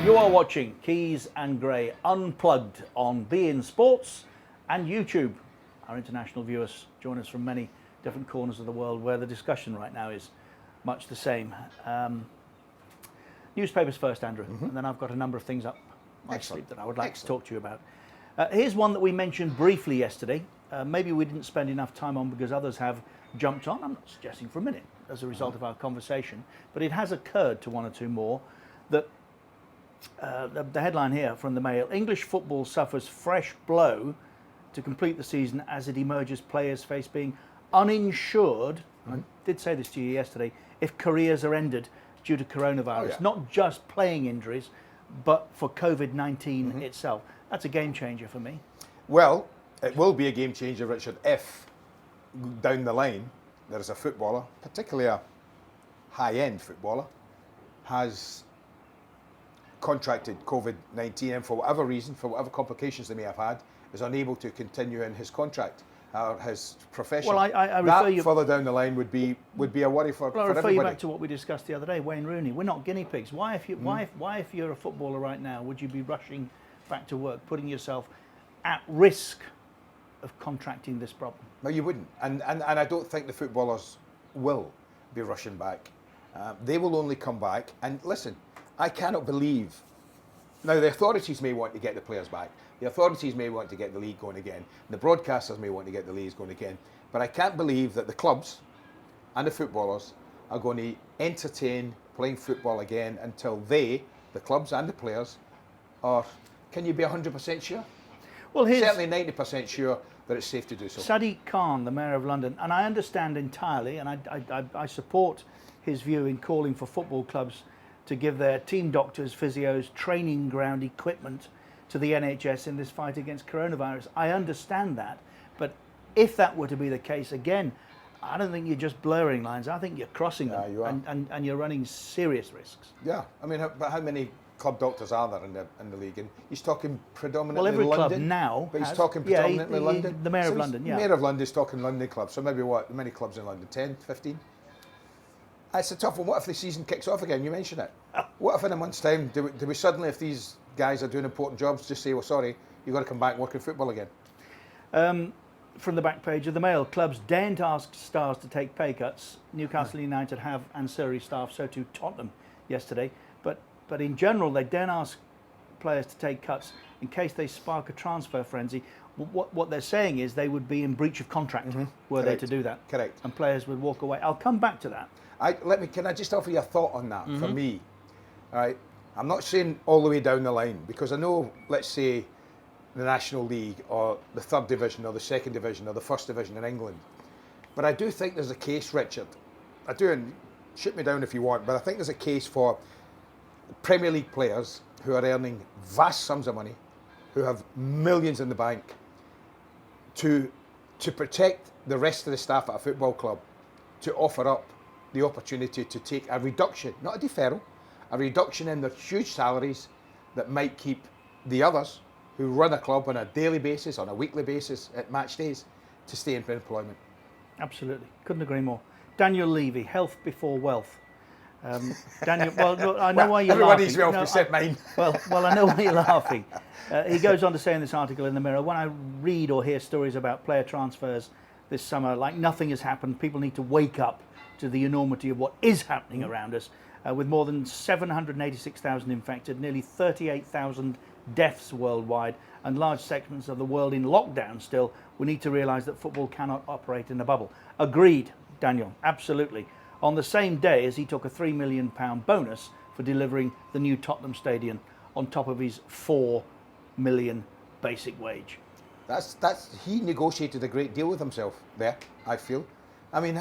You are watching Keys and Gray Unplugged on beIN Sports and YouTube. Our international viewers join us from many different corners of the world where the discussion right now is much the same. Newspapers first, Andrew, and then I've got a number of things up my sleeve that I would like to talk to you about. Here's one that we mentioned briefly yesterday. Maybe we didn't spend enough time on because others have jumped on. I'm not suggesting for a minute as a result of our conversation, but it has occurred to one or two more that the headline here from the Mail: English football suffers fresh blow to complete the season as it emerges players face being uninsured. I did say this to you yesterday. If careers are ended due to coronavirus, not just playing injuries, but for COVID-19 itself. That's a game changer for me. Well, it will be a game changer, Richard, if down the line there is a footballer, particularly a high-end footballer, has contracted COVID-19 and for whatever reason, for whatever complications they may have had, is unable to continue in his contract or his profession. Well, I refer you further down the line would be a worry for I refer everybody. you back to what we discussed the other day, Wayne Rooney. We're not guinea pigs. Why, if you're a footballer right now, would you be rushing back to work, putting yourself at risk of contracting this problem? No, you wouldn't, and I don't think the footballers will be rushing back. They will only come back. And listen, I cannot believe. Now, the authorities may want to get the players back. The authorities may want to get the league going again. The broadcasters may want to get the leagues going again. But I can't believe that the clubs and the footballers are going to entertain playing football again until they, the clubs and the players, are. Can you be 100% sure? Well, certainly 90% sure that it's safe to do so. Sadiq Khan, the Mayor of London, and I understand entirely, and I support his view in calling for football clubs to give their team doctors, physios, training ground equipment to the NHS in this fight against coronavirus. I understand that, but if that were to be the case, again, I don't think you're just blurring lines. I think you're crossing them, you are. And you're running serious risks. Yeah, I mean, but how many club doctors are there in the league? And he's talking predominantly Well, every London, club now, but he's talking predominantly London. The Mayor of London, yeah. The Mayor of London is talking London clubs. So maybe what? How many clubs in London? 10, 15? It's a tough one. What if the season kicks off again? You mentioned it. What if in a month's time, do we suddenly, if these guys are doing important jobs, just say, well, sorry, you've got to come back and work in football again? From the back page of the Mail, clubs daren't ask stars to take pay cuts. Newcastle United have ancillary staff, so too Tottenham yesterday. But in general, they daren't ask players to take cuts in case they spark a transfer frenzy. What they're saying is they would be in breach of contract were they to do that. Correct. And players would walk away. I'll come back to that. Can I just offer you a thought on that? For me, all right, I'm not saying all the way down the line, because I know, let's say, the National League or the third division or the second division or the first division in England. But I do think there's a case, Richard. I do, and shoot me down if you want, but I think there's a case for Premier League players who are earning vast sums of money, who have millions in the bank, to protect the rest of the staff at a football club, to offer up the opportunity to take a reduction, not a deferral, a reduction in their huge salaries that might keep the others who run a club on a daily basis, on a weekly basis, at match days, to stay in employment. Absolutely. Couldn't agree more. Daniel Levy, health before wealth. Daniel, well, look, I know why you're everybody's laughing. Everybody's wealth, mine. Well, I know why you're laughing. He goes on to say in this article in the Mirror, when I read or hear stories about player transfers this summer, like nothing has happened, people need to wake up to the enormity of what is happening around us. With more than 786,000 infected, nearly 38,000 deaths worldwide, and large segments of the world in lockdown still, we need to realise that football cannot operate in a bubble. Agreed, Daniel, absolutely. On the same day as he took a £3 million bonus for delivering the new Tottenham Stadium on top of his £4 million basic wage. He negotiated a great deal with himself there, I feel. I mean,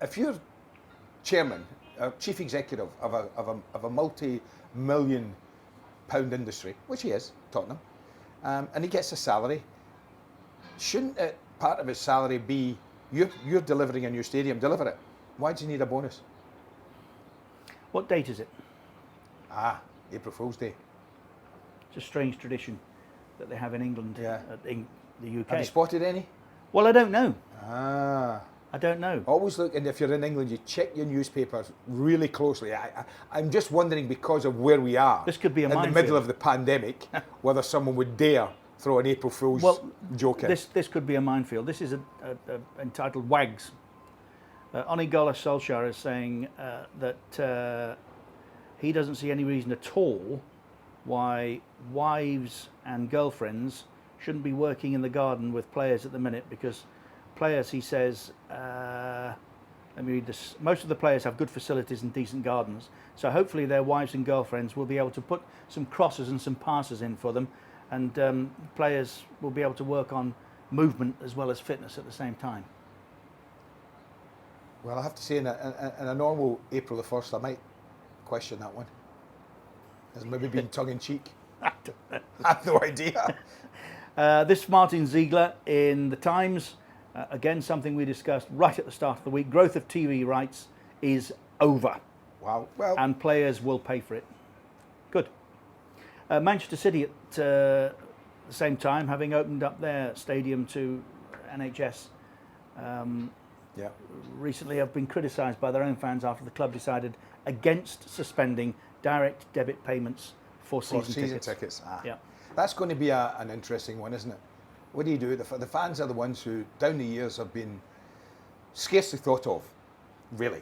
if you're chairman, chief executive of a multi-million pound industry, which he is, Tottenham, and he gets a salary, shouldn't part of his salary be you're delivering a new stadium, deliver it? Why do you need a bonus? What date is it? April Fool's Day. It's a strange tradition that they have in England, in the UK. Have you spotted any? Well, I don't know. I don't know. Always look, and if you're in England, you check your newspapers really closely. I'm just wondering, because of where we are, This could be a in the minefield. middle of the pandemic, whether someone would dare throw an April Fool's joke in. This could be a minefield. This is entitled Wags. Ole Gunnar Solskjaer is saying that he doesn't see any reason at all why wives and girlfriends shouldn't be working in the garden with players at the minute, because players, he says, let me read this, most of the players have good facilities and decent gardens, so hopefully their wives and girlfriends will be able to put some crosses and some passes in for them, and players will be able to work on movement as well as fitness at the same time. Well, I have to say, in a normal April the 1st, I might question that one. Has maybe been tongue-in-cheek. I have no idea. This Martin Ziegler in the Times, again something we discussed right at the start of the week. Growth of TV rights is over. Wow. Well, And players will pay for it. Good. Manchester City at the same time, having opened up their stadium to NHS, yeah. recently have been criticised by their own fans after the club decided against suspending direct debit payments for season tickets. Yeah. That's going to be an interesting one, isn't it? What do you do? The fans are the ones who, down the years, have been scarcely thought of, really.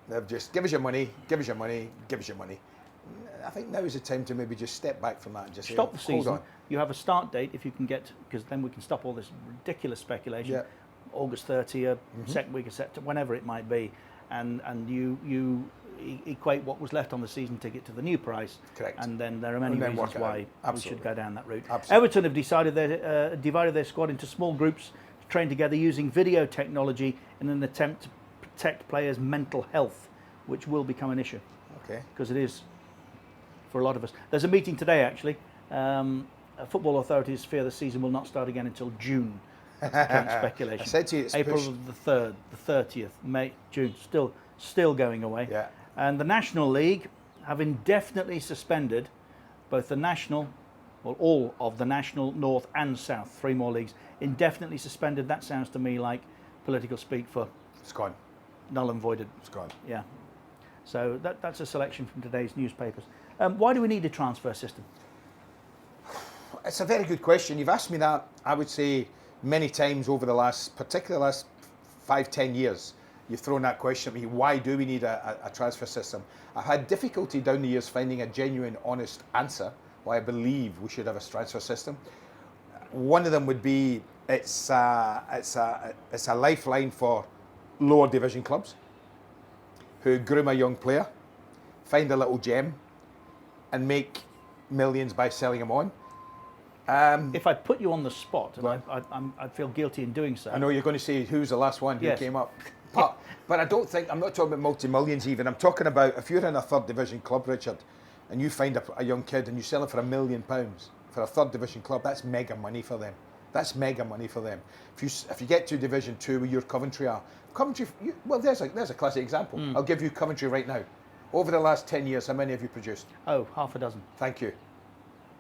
They've just, give us your money, give us your money, give us your money. I think now is the time to maybe just step back from that and just Stop the say, hold season. on. You have a start date if you can get, because then we can stop all this ridiculous speculation. Yeah. August 30th, second week of September, whenever it might be, and you equate what was left on the season ticket to the new price. Correct. And then there are many reasons why we should go down that route. Absolutely. Everton have decided divided their squad into small groups to train together using video technology in an attempt to protect players' mental health, which will become an issue. Okay. Because it is for a lot of us. There's a meeting today, actually. Football authorities fear the season will not start again until June. That's current speculation. I said to you, it's April pushed. the 3rd, the 30th, May, June, still going away. Yeah. And the National League have indefinitely suspended both the National, well, all of the National, North and South, 3 more leagues, indefinitely suspended. That sounds to me like political speak for It's gone. null and voided. It's gone. Yeah. So that's a selection from today's newspapers. Why do we need a transfer system? It's a very good question. You've asked me that, I would say, many times over the particularly the last 5-10 years. You've thrown that question at me, why do we need a transfer system? I've had difficulty down the years finding a genuine, honest answer why I believe we should have a transfer system. One of them would be it's a lifeline for lower division clubs who groom a young player, find a little gem, and make millions by selling him on. If I put you on the spot, and I feel guilty in doing so. I know you're going to say who's the last one who Yes. came up. But I don't think, I'm not talking about multi-millions even. I'm talking about if you're in a third division club, Richard, and you find a young kid and you sell him for £1 million for a third division club, that's mega money for them. That's mega money for them. If you get to Division 2 where your Coventry are, well, there's a classic example. I'll give you Coventry right now. Over the last 10 years, how many have you produced? Oh, half a dozen. Thank you.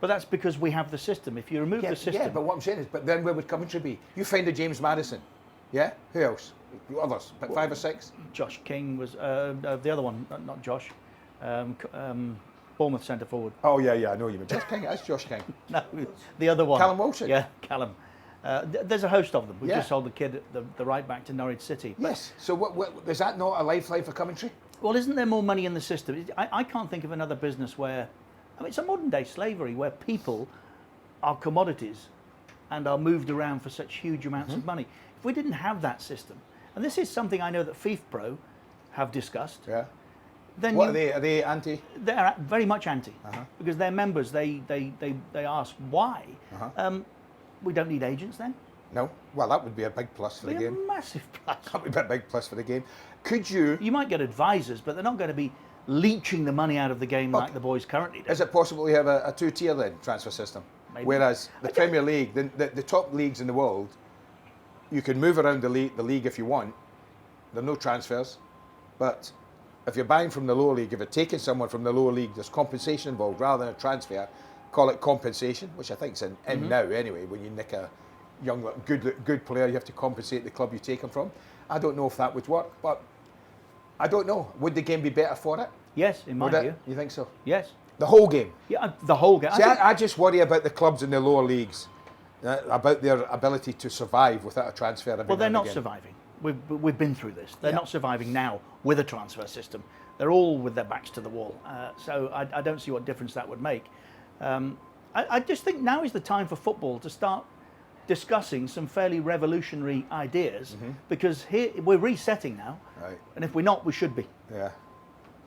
But that's because we have the system. If you remove the system... Yeah, but what I'm saying is, but then where would Coventry be? You find a James Maddison. Yeah? Who else? Others? But 5 or 6? Josh King was the other one, not Josh. Bournemouth centre forward. Oh, yeah, I know you mean. Josh King, that's Josh King. No, the other one. Callum Wilson? Yeah, Callum. There's a host of them. We Yeah. just sold the kid, the right back to Norwich City. Yes. So what is that not a lifeline for Coventry? Well, isn't there more money in the system? I can't think of another business where... I mean, it's a modern day slavery where people are commodities and are moved around for such huge amounts of money. If we didn't have that system, and this is something I know that FIFPro have discussed, Yeah. then What are they? Are they anti? they're very much anti, because their members, they ask why. We don't need agents then? No. Well, that would be a big plus for the Be a game. massive plus. That would be a big plus for the game. Could you? You might get advisors, but they're not going to be leeching the money out of the game like the boys currently do. Is it possible we have a 2-tier then transfer system? Maybe. Whereas the Premier League, the top leagues in the world, you can move around the league if you want. There are no transfers, but if you're buying from the lower league, if you're taking someone from the lower league, there's compensation involved rather than a transfer. Call it compensation, which I think is in now anyway. When you nick a young, good player, you have to compensate the club you take him from. I don't know if that would work, but I don't know. Would the game be better for it? Yes, in my Would view. it? You think so? Yes. The whole game? Yeah, the whole game. See, I just worry about the clubs in the lower leagues, about their ability to survive without a transfer every Well, they're now not and again. surviving. We've been through this. They're Yeah. not surviving now with a transfer system. They're all with their backs to the wall. So I don't see what difference that would make. I just think now is the time for football to start discussing some fairly revolutionary ideas, because here we're resetting now, Right. and if we're not, we should be. Yeah.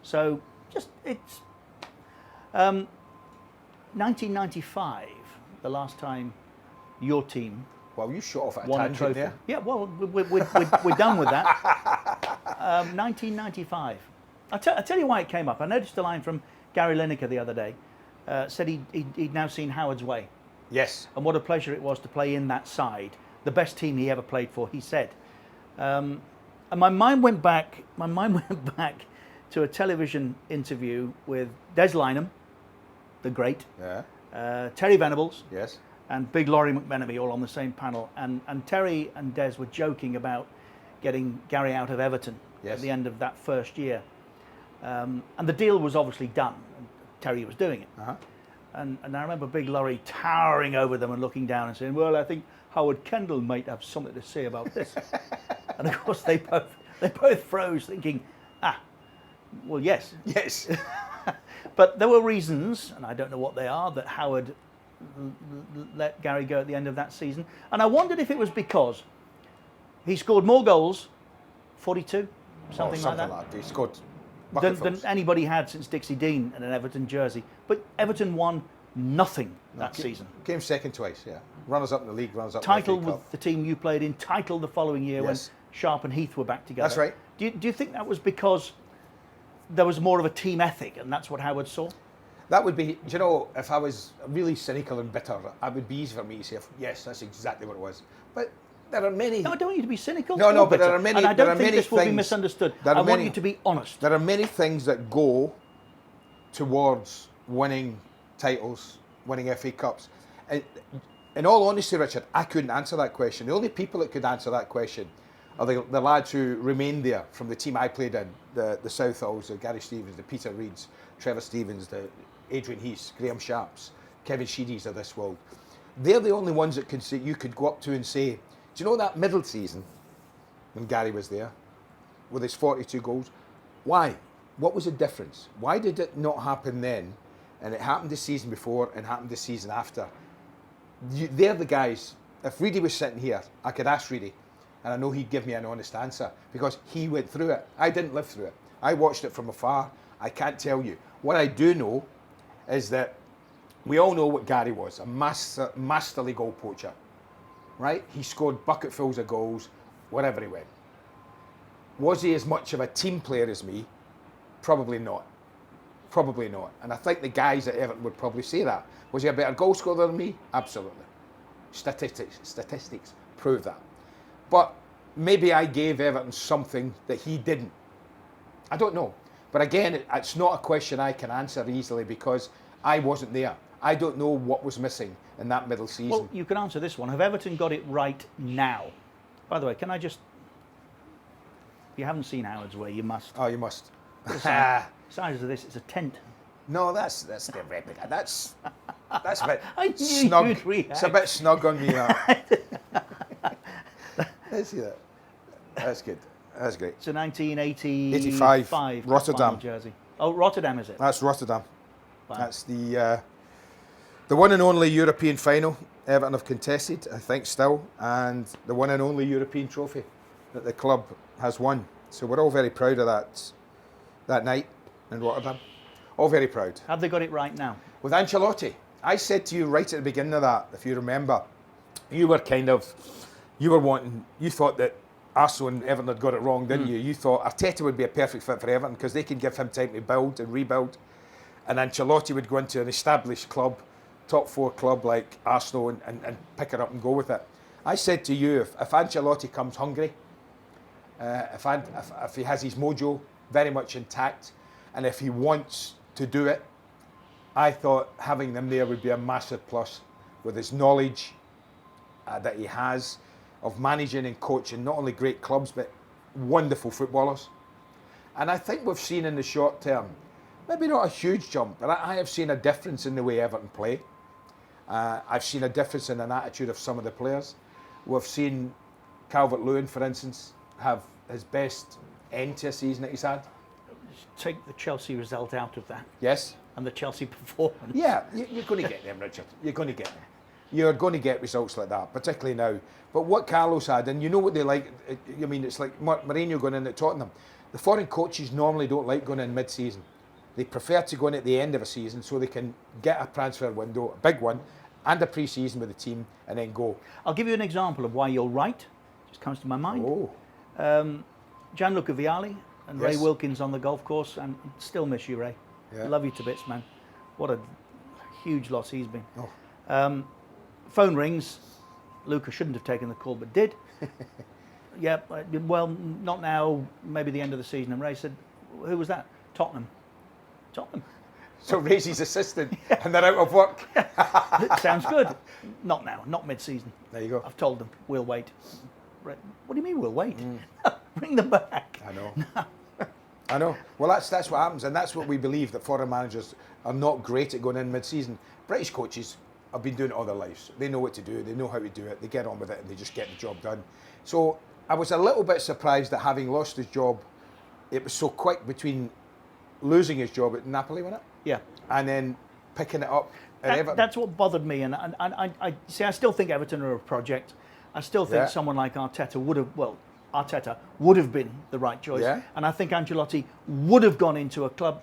So just it's 1995, the last time your team Well, you shot off at a won a tangent trophy. there. Yeah, well, we're done with that. 1995. I tell you why it came up. I noticed a line from Gary Lineker the other day. Said he'd now seen Howard's way, Yes. and what a pleasure it was to play in that side, the best team he ever played for. He said, and my mind went back. My mind went back to a television interview with Des Lynam, the great, Yeah. Terry Venables, Yes. and Big Laurie McMenemy all on the same panel. And Terry and Des were joking about getting Gary out of Everton Yes. at the end of that first year. And the deal was obviously done. And Terry was doing it. Uh-huh. And I remember Big Laurie towering over them and looking down and saying, well, I think Howard Kendall might have something to say about this. And of course they both froze thinking, well, yes. Yes. But there were reasons, and I don't know what they are, that Howard let Gary go at the end of that season. And I wondered if it was because he scored more goals, 42, something like that, He scored than bucketfuls. anybody had since Dixie Dean in an Everton jersey. But Everton won nothing that season. Came second twice, yeah. Runners up in the league, runners up Title in the FA with Cup. the team you played in, title the following year when Yes. Sharp and Heath were back together. That's right. Do you think that was because there was more of a team ethic and that's what Howard saw? That would be, do you know, if I was really cynical and bitter, it would be easy for me to say, yes, that's exactly what it was. But there are many... No, I don't want you to be cynical. No, or but there bitter. are many- And I there don't are think many this will be things- misunderstood. there are I want many- you to be honest. There are many things that go towards winning titles, winning FA Cups. And in all honesty, Richard, I couldn't answer that question. The only people that could answer that question are the lads who remained there from the team I played in, the Southalls, the Gary Stevens, the Peter Reeds, Trevor Stevens, the Adrian Heaths, Graham Sharps, Kevin Sheedy's of this world. They're the only ones that could say, you could go up to and say, do you know that middle season when Gary was there with his 42 goals? Why? What was the difference? Why did it not happen then? And it happened the season before and happened the season after. They're the guys. If Reedy was sitting here, I could ask Reedy, and I know he'd give me an honest answer because he went through it. I didn't live through it. I watched it from afar. I can't tell you. What I do know is that we all know what Gary was, a masterly goal poacher, right? He scored bucketfuls of goals wherever he went. Was he as much of a team player as me? Probably not. Probably not. And I think the guys at Everton would probably say that. Was he a better goal scorer than me? Absolutely. Statistics prove that. But maybe I gave Everton something that he didn't. I don't know. But again, it's not a question I can answer easily because I wasn't there. I don't know what was missing in that middle season. Well, you can answer this one. Have Everton got it right now? By the way, can I just... If you haven't seen Howard's Way, you must. Oh, you must. The size of this, it's a tent. No, that's the replica. That's a bit I knew snug. you'd react. It's a bit snug on me. Let's see that. That's good. That's great. It's a 1985 85, Rotterdam. final jersey. Oh, Rotterdam, is it? That's Rotterdam. Wow. That's the one and only European final Everton have contested, I think, still, and the one and only European trophy that the club has won. So we're all very proud of that night in Rotterdam. All very proud. Have they got it right now? With Ancelotti, I said to you right at the beginning of that, if you remember, you thought that Arsenal and Everton had got it wrong, didn't you? You thought Arteta would be a perfect fit for Everton because they can give him time to build and rebuild, and Ancelotti would go into an established club, top four club like Arsenal and pick it up and go with it. I said to you, if Ancelotti comes hungry, if he has his mojo very much intact, and if he wants to do it, I thought having them there would be a massive plus with his knowledge that he has of managing and coaching not only great clubs but wonderful footballers. And I think we've seen in the short term, maybe not a huge jump, but I have seen a difference in the way Everton play. I've seen a difference in an attitude of some of the players. We've seen Calvert-Lewin, for instance, have his best end to a season that he's had. Take the Chelsea result out of that. Yes. And the Chelsea performance. Yeah, you're going to get them, Richard. You're going to get them. You're going to get results like that, particularly now. But what Carlos had, and you know what they like, I mean, it's like Mourinho going in at Tottenham. The foreign coaches normally don't like going in mid-season. They prefer to go in at the end of a season so they can get a transfer window, a big one, and a pre-season with the team, and then go. I'll give you an example of why you're right. Just comes to my mind. Oh. Gianluca Vialli and Yes. Ray Wilkins on the golf course, and still miss you, Ray. Yeah. Love you to bits, man. What a huge loss he's been. Oh. Phone rings. Luca shouldn't have taken the call, but did. Yeah, well, not now, maybe the end of the season. And Ray said, who was that? Tottenham. So Ray's his assistant, and they're out of work. Sounds good. Not now, not mid-season. There you go. I've told them, we'll wait. Ray, what do you mean we'll wait? Bring them back. I know. I know. Well, that's what happens, and that's what we believe, that foreign managers are not great at going in mid-season. British coaches have been doing it all their lives. They know what to do, they know how to do it, they get on with it, and they just get the job done. So I was a little bit surprised that having lost his job, it was so quick between losing his job at Napoli, wasn't it? Yeah. And then picking it up at Everton. That's what bothered me, and I see. I still think Everton are a project. I still think Yeah. someone like Arteta would have been the right choice, Yeah. and I think Ancelotti would have gone into a club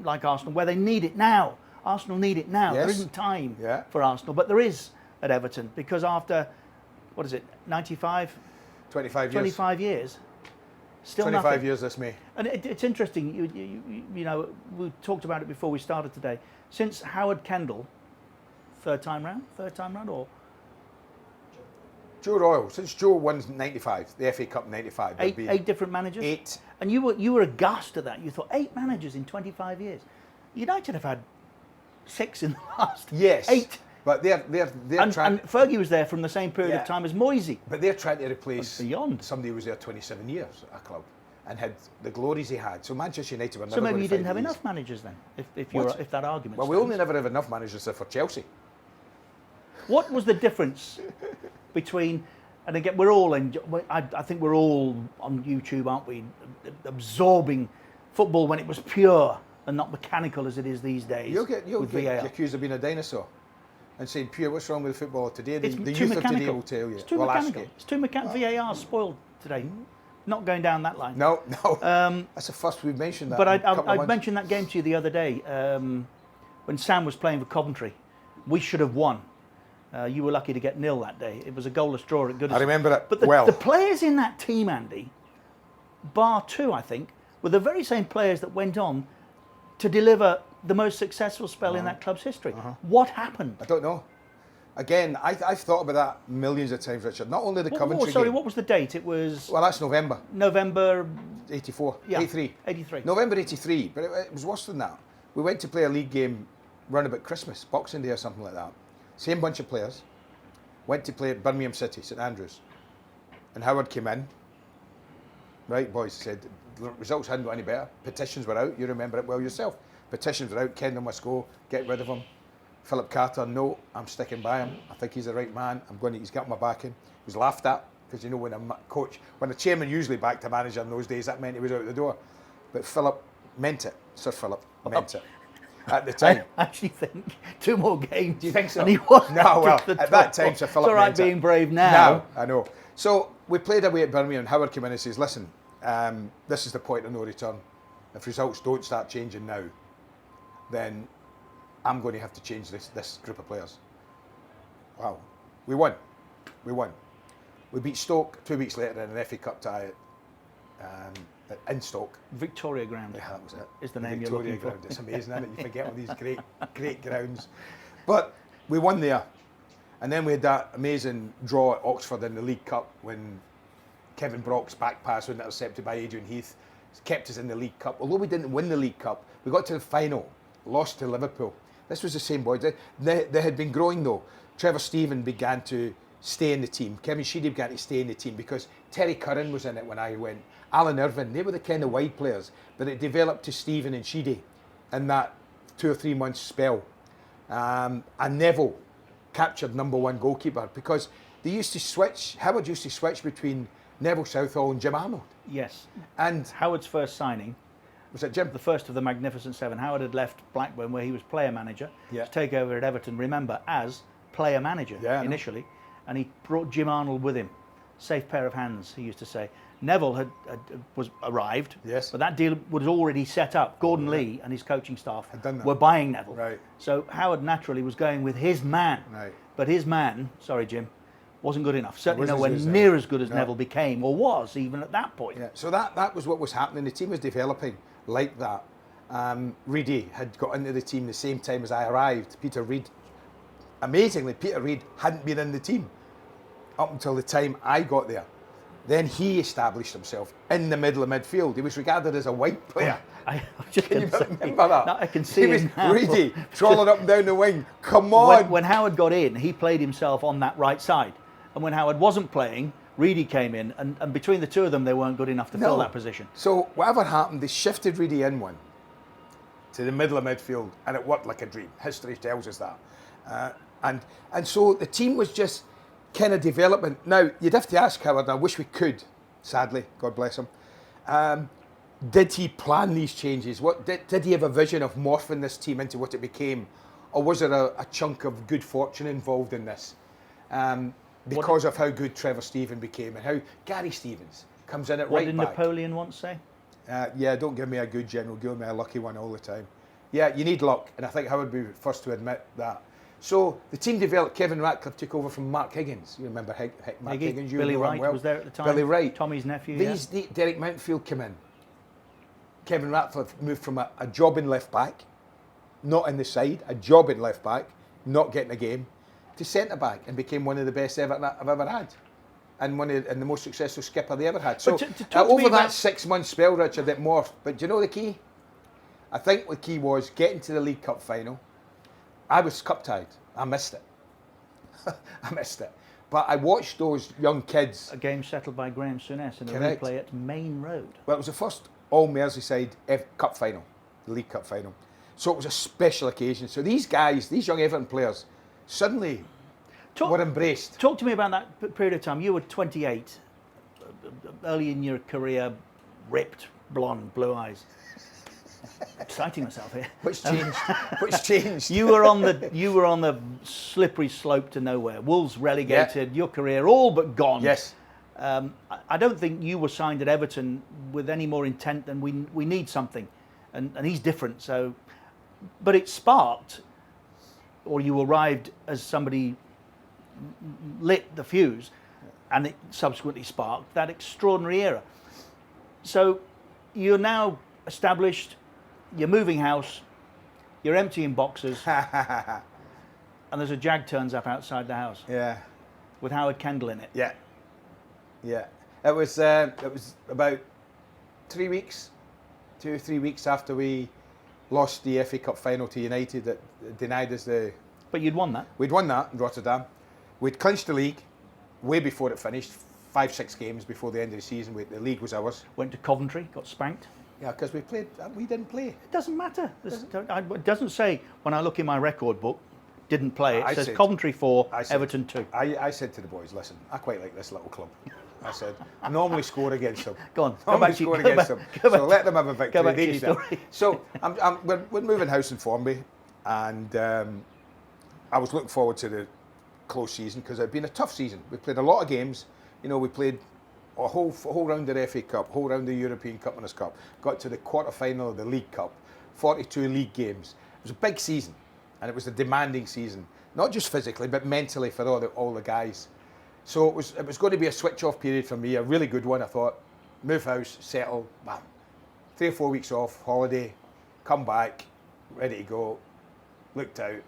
like Arsenal where they need it now. Arsenal need it now. Yes. There isn't time Yeah. for Arsenal, but there is at Everton, because after, what is it, 95, 25 years. 25 years, still 25 nothing. years this May. And it's interesting, you know, we talked about it before we started today. Since Howard Kendall, third time round, or Joe Royal, since Joe won 95, the FA Cup 95. there'd be eight different managers? 8. And you were aghast at that. You thought, 8 managers in 25 years. United have had 6 in the last. Yes. 8. But they're And trying. Fergie was there from the same period Yeah. of time as Moisey. But they're trying to replace Beyond. somebody who was there 27 years at a club and had the glories he had. So Manchester United were never So maybe going you to didn't have find enough managers then, if What? that argument Well, we stands. only never have enough managers for Chelsea. What was the difference between, and again, I think we're all on YouTube, aren't we, absorbing football when it was pure and not mechanical as it is these days. You'll get with VAR. accused of being a dinosaur and saying, "Pure, what's wrong with football today?" The It's youth too of today mechanical. will tell you. It's too Well, ask mechanical. you. It's too mechanical. VAR spoiled today. Not going down that line. No. That's the first we've mentioned that. But in a couple of I months. mentioned that game to you the other day when Sam was playing for Coventry. We should have won. You were lucky to get 0 that day. It was a goalless draw at Goodison. I remember it But the well. players in that team, Andy, bar 2, I think, were the very same players that went on to deliver the most successful spell in that club's history. What happened? I don't know. Again, I've thought about that millions of times, Richard. Not only the Coventry game. What was the date? It was Well, that's November November 84, yeah, 83. 83. November 83, but it was worse than that. We went to play a league game round about Christmas, Boxing Day or something like that. Same bunch of players. Went to play at Birmingham City, St Andrews. And Howard came in. Right, boys, said, the results hadn't got any better. Petitions were out, you remember it well yourself. Petitions were out, Kendall must go, get rid of him. Philip Carter, no, I'm sticking by him. I think he's the right man. He's got my backing. He was laughed at, because you know when when a chairman usually backed a manager in those days, that meant he was out the door. But Philip meant it, Sir Philip meant it. At the time. I actually think 2 more games. Do you think so? And he was No, well, the at that top. time, Sir Philip It's all right meant it. being brave now. I know. So we played away at Birmingham, and Howard came in and says, listen, this is the point of no return. If results don't start changing now, then I'm going to have to change this group of players. Wow. We won. We beat Stoke 2 weeks later in an FA Cup tie in Stoke. Victoria Ground. Yeah, that was it. Is the name Victoria you're looking Ground. for. It's amazing, isn't it? You forget all these great grounds. But we won there. And then we had that amazing draw at Oxford in the League Cup when Kevin Brock's back pass was intercepted by Adrian Heath kept us in the League Cup. Although we didn't win the League Cup, we got to the final, lost to Liverpool. This was the same boys. They had been growing though. Trevor Steven began to stay in the team. Kevin Sheedy began to stay in the team because Terry Curran was in it when I went. Alan Irvine, they were the kind of wide players, but it developed to Stephen and Sheedy in that 2 or 3 months spell. And Neville captured #1 goalkeeper because they used to switch. Howard used to switch between Neville Southall and Jim Arnold. Yes. And Howard's first signing was it Jim? the first of the Magnificent Seven. Howard had left Blackburn, where he was player manager, Yeah. to take over at Everton, remember, as player manager initially. And he brought Jim Arnold with him. Safe pair of hands, he used to say. Neville was arrived, Yes. but that deal was already set up. Gordon Lee and his coaching staff Had done that. were buying Neville. Right. So Howard naturally was going with his man. Right. But his man, sorry Jim, wasn't good enough. Certainly Wasn't nowhere as near as good as no. Neville became, or was even at that point. Yeah. So that was what was happening. The team was developing like that. Reedy had got into the team the same time as I arrived. Peter Reid, amazingly, Peter Reid hadn't been in the team up until the time I got there. Then he established himself in the middle of midfield. He was regarded as a white player. I just Can you can say- remember that? No, I can see he was it now. Reedy, trolling up and down the wing. Come on. When Howard got in, he played himself on that right side. And when Howard wasn't playing, Reedy came in. And between the two of them, they weren't good enough to fill that position. So whatever happened, they shifted Reedy in one to the middle of midfield, and it worked like a dream. History tells us that. And so the team was just kind of developing. Now, you'd have to ask Howard, and I wish we could, sadly, God bless him. Did he plan these changes? Did he have a vision of morphing this team into what it became? Or was there a chunk of good fortune involved in this? Because of how good Trevor Stephen became and how Gary Stevens comes in at What right did back. Napoleon once say? Yeah, don't give me a good general, give me a lucky one all the time. Yeah, you need luck, and I think Howard would be first to admit that. So the team developed. Kevin Ratcliffe took over from Mark Higgins. You remember Mark Higgins? Billy knew him Wright well. was there at the time. Billy Wright. Tommy's nephew. Derek Mountfield came in. Kevin Ratcliffe moved from a job in left back, not in the side, a job in left back, not getting a game, to centre back, and became one of the best I've ever had. And the most successful skipper they ever had. So over that 6 month spell, Richard, it morphed. But do you know the key? I think the key was getting to the League Cup final. I was cup tied. I missed it. I missed it. But I watched those young kids. A game settled by Graham Souness in a Correct. replay at Main Road. Well, it was the first all Merseyside Cup final, the League Cup final. So it was a special occasion. So these guys, these young Everton players, suddenly were embraced. Talk to me about that period of time. You were 28, early in your career, ripped, blonde, blue eyes. Exciting myself here. Which changed? Which changed? You were on the slippery slope to nowhere. Wolves relegated. Your career all but gone. Yes. I don't think you were signed at Everton with any more intent than we need something, and he's different. So, but it sparked, or you arrived as somebody lit the fuse, and it subsequently sparked that extraordinary era. So, you're now established. You're moving house, you're emptying boxes, and there's a Jag turns up outside the house. Yeah. With Howard Kendall in it. Yeah. Yeah. It was about 3 weeks, 2 or 3 weeks after we lost the FA Cup final to United that denied us the... But you'd won that. We'd won that in Rotterdam. We'd clinched the league way before it finished, 5-6 games before the end of the season. The league was ours. Went to Coventry, got spanked. Yeah, because we didn't play. It doesn't matter. It doesn't say, when I look in my record book, didn't play. It says Coventry 4, Everton 2. I said to the boys, listen, I quite like this little club. I said, I normally score against them. Go on. Normally score against them. So let them have a victory. Go back They to need your it. story. So we're moving house in Formby, and I was looking forward to the close season because it had been a tough season. We played a lot of games. You know, we played a whole round of the FA Cup, whole round of the European Cup Winners' Cup, got to the quarter-final of the League Cup, 42 league games. It was a big season, and it was a demanding season, not just physically, but mentally for all the guys. So it was going to be a switch-off period for me, a really good one, I thought. Move house, settle, bam. 3 or 4 weeks off, holiday, come back, ready to go, looked out,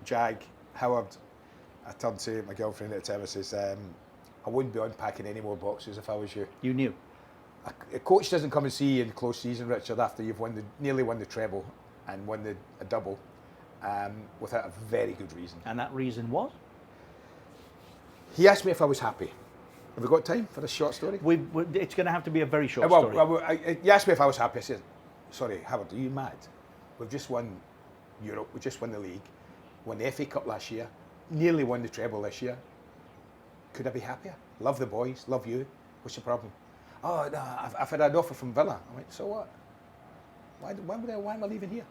Jag, Howard. I turned to my girlfriend at the time and says, I wouldn't be unpacking any more boxes if I was you. You knew. A coach doesn't come and see you in close season, Richard, after you've nearly won the treble and won a double, without a very good reason. And that reason was? He asked me if I was happy. Have we got time for this short story? It's going to have to be a very short Well, story. he asked me if I was happy. I said, sorry, Howard, are you mad? We've just won Europe. We just won the league. Won the FA Cup last year. Nearly won the treble this year. Could I be happier? Love the boys. Love you. What's the problem? Oh, no, I've had an offer from Villa. I went, so what? Why am I leaving here?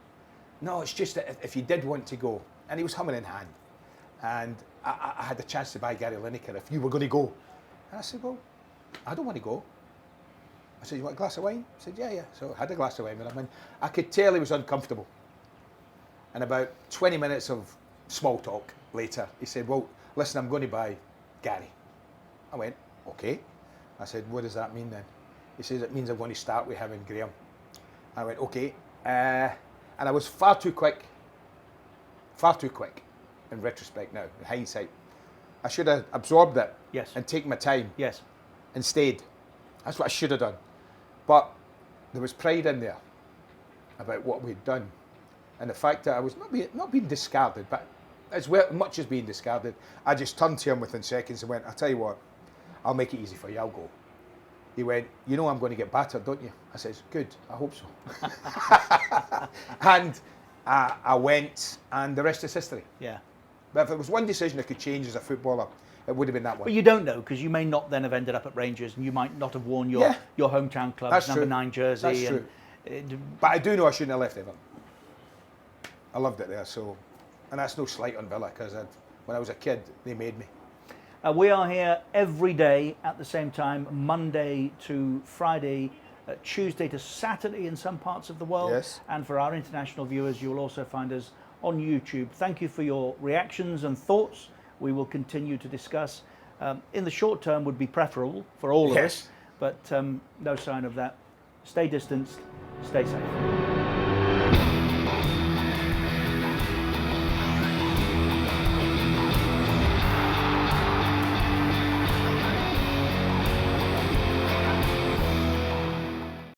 No, it's just that if you did want to go, and he was humming in hand, and I had the chance to buy Gary Lineker if you were going to go. And I said, well, I don't want to go. I said, you want a glass of wine? I said, yeah. So I had a glass of wine with him, and I could tell he was uncomfortable. And about 20 minutes of small talk later, he said, well, listen, I'm going to buy Gary. I went, okay. I said, what does that mean then? He says, it means I'm going to start with him and Graham. I went, okay. And I was far too quick in retrospect now, in hindsight. I should have absorbed it and taken my time and stayed. That's what I should have done. But there was pride in there about what we'd done. And the fact that I was not being discarded, but as much as being discarded, I just turned to him within seconds and went, I'll tell you what, I'll make it easy for you, I'll go. He went, you know I'm going to get battered, don't you? I says, good, I hope so. And I went, and the rest is history. Yeah. But if there was one decision I could change as a footballer, it would have been that one. But you don't know, because you may not then have ended up at Rangers, and you might not have worn your hometown club's number 9 jersey. That's true. But I do know I shouldn't have left Everton. I loved it there, so, and that's no slight on Villa, because when I was a kid, they made me. We are here every day at the same time, Monday to Friday, Tuesday to Saturday in some parts of the world. Yes. And for our international viewers, you will also find us on YouTube. Thank you for your reactions and thoughts. We will continue to discuss. In the short term would be preferable for all of us, but no sign of that. Stay distanced, stay safe.